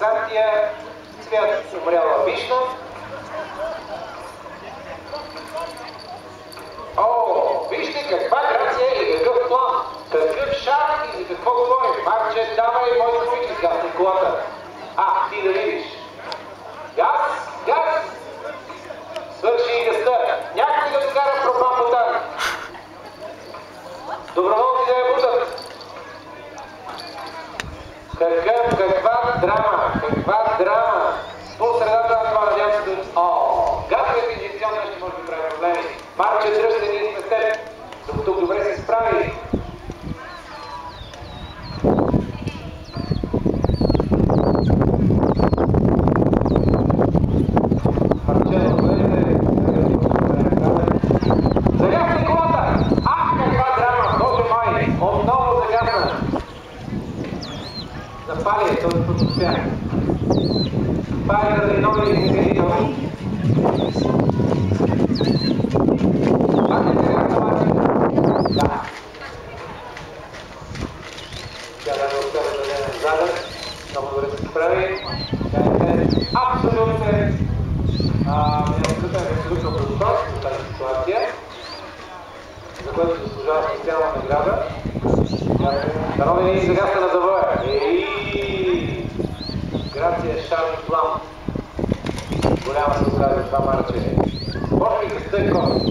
Ксантия, Цвят умряла вишна. О, вижте каква грация и какъв план, какъв шар и за какво говорим. Марче, давай моите руки, гасни колата. Ти да видиш. Газ, газ! Свърши и газта. Някой да вкара пропампата. Доброволци да я бутат. Каква драма! По средата на това надявам се да... Газовата инжекционна ще може да прави проблеми. Марче, дръжте, ние сме с теб. До тук добре се справи. Загасни колата! Каква драма! Боже мой! Отново загасна! Запали, този път успя. Пали заради нови измерител. Пак не загасна обаче. Да. Тя да не успя да даде назад. Много добре се справи. Тя е абсолютно абсолютно подготов за тази ситуация, за което заслужава специална награда. Дано не ни загасна на завоя. Грация Шарни Плам. Голяма се оказа това Марче. Може ли къста и кон?